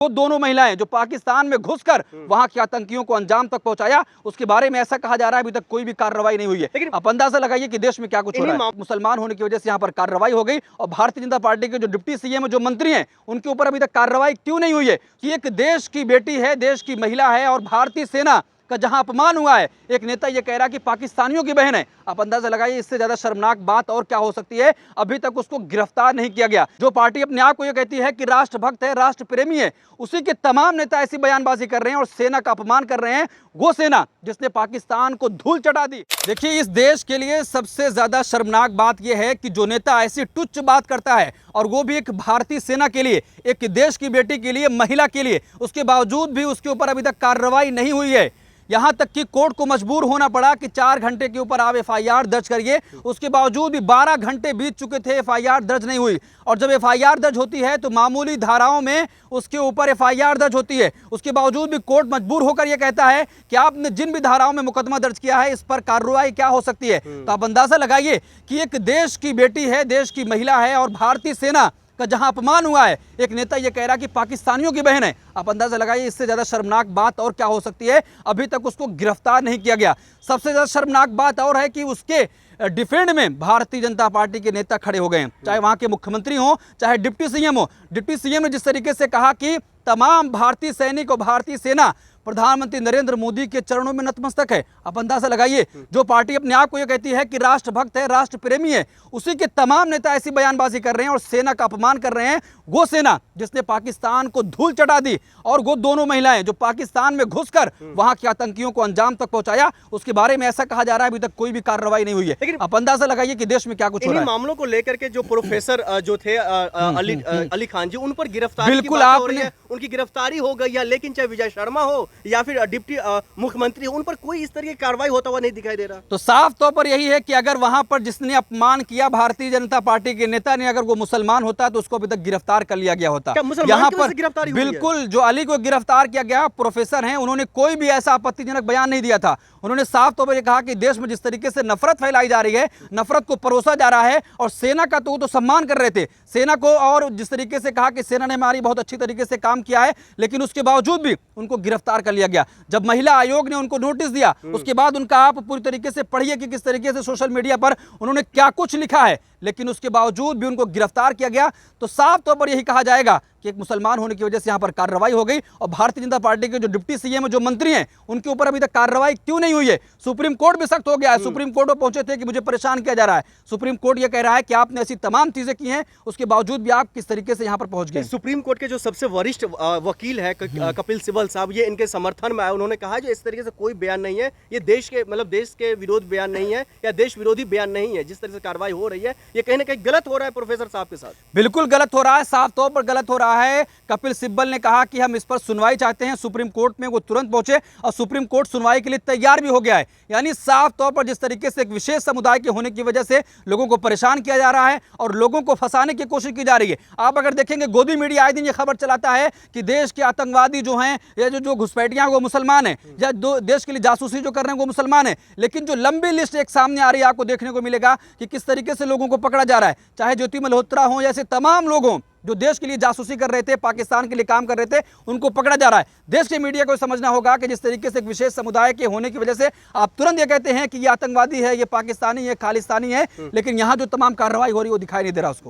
वो दोनों महिलाएं जो पाकिस्तान में घुसकर वहां के आतंकियों को अंजाम तक पहुंचाया, उसके बारे में ऐसा कहा जा रहा है अभी तक कोई भी कार्रवाई नहीं हुई है। लेकिन आप अंदाजा लगाइए कि देश में क्या कुछ हो रहा है। मुसलमान होने की वजह से यहां पर कार्रवाई हो गई और भारतीय जनता पार्टी के जो डिप्टी सीएम जो मंत्री हैं उनके ऊपर अभी तक कार्रवाई क्यों नहीं हुई है कि एक देश की बेटी है, देश की महिला है और भारतीय सेना का जहां अपमान हुआ है, एक नेता ये कह रहा है कि पाकिस्तानियों की बहन है। आप अंदाजा लगाइए इससे ज्यादा शर्मनाक बात और क्या हो सकती है। अभी तक उसको गिरफ्तार नहीं किया गया। जो पार्टी अपने आप को ये कहती है कि राष्ट्रभक्त है, राष्ट्र प्रेमी है, उसी के तमाम नेता ऐसी बयानबाजी कर रहे हैं और सेना का अपमान कर रहे हैं, वो सेना जिसने पाकिस्तान को धूल चटा दी। देखिए, इस देश के लिए सबसे ज्यादा शर्मनाक बात यह है कि जो नेता ऐसी तुच्छ बात करता है और वो भी एक भारतीय सेना के लिए, एक देश की बेटी के लिए, महिला के लिए, उसके बावजूद भी उसके ऊपर अभी तक कार्रवाई नहीं हुई है। यहां तक कि कोर्ट को मजबूर होना पड़ा कि 4 घंटे के ऊपर आप एफआईआर दर्ज करिए। उसके बावजूद भी 12 घंटे बीत चुके थे, एफआईआर दर्ज नहीं हुई। और जब एफआईआर दर्ज होती है तो मामूली धाराओं में उसके ऊपर एफआईआर दर्ज होती है। उसके बावजूद भी कोर्ट मजबूर होकर यह कहता है कि आपने जिन भी धाराओं में मुकदमा दर्ज किया है इस पर कार्रवाई क्या हो सकती है। तो आप अंदाजा लगाइए कि एक देश की बेटी है, देश की महिला है और भारतीय सेना का जहां अपमान हुआ है, एक नेता यह कह रहा है कि पाकिस्तानियों की बहन है। आप अंदाजा लगाइए इससे ज्यादा शर्मनाक बात और क्या हो सकती है। अभी तक उसको गिरफ्तार नहीं किया गया। सबसे ज्यादा शर्मनाक बात और है कि उसके डिफेंड में भारतीय जनता पार्टी के नेता खड़े हो गए हैं, चाहे वहां के मुख्यमंत्री हो, चाहे डिप्टी सीएम हो। डिप्टी सीएम ने जिस तरीके से कहा कि तमाम भारतीय सैनिक और भारतीय सेना प्रधानमंत्री नरेंद्र मोदी के चरणों में नतमस्तक है। आप अंदाजा लगाइए, जो पार्टी अपने आप को यह कहती है कि राष्ट्रभक्त है, राष्ट्र प्रेमी है, उसी के तमाम नेता ऐसी बयानबाजी कर रहे हैं और सेना का अपमान कर रहे हैं, वो सेना जिसने पाकिस्तान को धूल चटा दी। और वो दोनों महिलाएं जो पाकिस्तान में घुसकर वहां के आतंकियों को अंजाम तक पहुंचाया, उसके बारे में ऐसा कहा जा रहा है अभी तक कोई भी कार्रवाई नहीं हुई है। लेकिन आप अंदाजा लगाइए कि देश में क्या कुछ हो रहा है। मामलों को लेकर के जो प्रोफेसर जो थे अली खान जी, उन पर गिरफ्तारी बिल्कुल आपने उनकी गिरफ्तारी हो गई है, लेकिन चाहे विजय शर्मा हो या फिर डिप्टी मुख्यमंत्री, उन पर कोई इस तरह की कार्रवाई होता हुआ नहीं दिखाई दे रहा। तो साफ तौर पर यही है कि अगर वहां पर जिसने अपमान किया भारतीय जनता पार्टी के नेता ने, अगर वो मुसलमान होता तो उसको अभी तक गिरफ्तार कर लिया गया होता। यहाँ पर गिरफ्तारी बिल्कुल जो अली को गिरफ्तार किया गया, प्रोफेसर हैं, उन्होंने कोई भी ऐसा आपत्तिजनक बयान नहीं दिया था। उन्होंने साफ तौर पर यह कहा कि देश में जिस तरीके से नफरत फैलाई जा रही है, नफरत को परोसा जा रहा है और सेना का तो वो तो सम्मान कर रहे थे सेना को, और जिस तरीके से कहा कि सेना ने हमारी बहुत अच्छी तरीके से काम किया है, लेकिन उसके बावजूद भी उनको गिरफ्तार कर लिया गया। जब महिला आयोग ने उनको नोटिस दिया, उसके बाद उनका आप पूरी तरीके से पढ़िए कि किस तरीके से सोशल मीडिया पर उन्होंने क्या कुछ लिखा है, लेकिन उसके बावजूद भी उनको गिरफ्तार किया गया। तो साफ तौर पर यही कहा जाएगा कि एक मुसलमान होने की वजह से यहां पर कार्रवाई हो गई और भारतीय जनता पार्टी के जो डिप्टी सीएम जो मंत्री हैं उनके ऊपर अभी तक कार्रवाई क्यों नहीं हुई है। सुप्रीम कोर्ट भी सख्त हो गया है। सुप्रीम कोर्ट में पहुंचे थे कि मुझे परेशान किया जा रहा है। सुप्रीम कोर्ट यह कह रहा है कि आपने ऐसी तमाम चीजें की हैं, उसके बावजूद भी आप किस तरीके से यहां पर पहुंच गए। सुप्रीम कोर्ट के जो सबसे वरिष्ठ वकील है कपिल सिब्बल साहब, ये इनके समर्थन में आए। उन्होंने कहा जो इस तरीके से कोई बयान नहीं है, ये देश के विरोध बयान नहीं है या देश विरोधी बयान नहीं है। जिस तरह से कार्रवाई हो रही है, ये कहीं ना कहीं गलत हो रहा है प्रोफेसर साहब के साथ। बिल्कुल गलत हो रहा है, साफ तौर पर गलत हो रहा है। कपिल सिब्बल ने कहा कि हम इस पर सुनवाई चाहते हैं। सुप्रीम कोर्ट में वो तुरंत पहुंचे और सुप्रीम कोर्ट सुनवाई के लिए तैयार भी हो गया है। यानी साफ तौर पर जिस तरीके से एक विशेष समुदाय के होने की वजह से लोगों को परेशान किया जा रहा है और लोगों को फंसाने की कोशिश की जा रही है। आप अगर देखेंगे, गोदी मीडिया आए दिन ये खबर चलाता है कि देश के आतंकवादी जो हैं या जो घुसपैठियां वो मुसलमान हैं, या देश के लिए जासूसी जो कर रहे हैं वो मुसलमान है। लेकिन जो लंबी लिस्ट एक सामने आ रही है, आपको देखने को मिलेगा कि किस तरीके से लोगों को पकड़ा जा रहा है, चाहे ज्योति मल्होत्रा हो, ऐसे तमाम लोग हों जो देश के लिए जासूसी कर रहे थे, पाकिस्तान के लिए काम कर रहे थे, उनको पकड़ा जा रहा है। देश के मीडिया को समझना होगा कि जिस तरीके से एक विशेष समुदाय के होने की वजह से आप तुरंत ये कहते हैं कि ये आतंकवादी है, ये पाकिस्तानी है, खालिस्तानी है, लेकिन यहां जो तमाम कार्रवाई हो रही है वो दिखाई नहीं दे रहा उसको।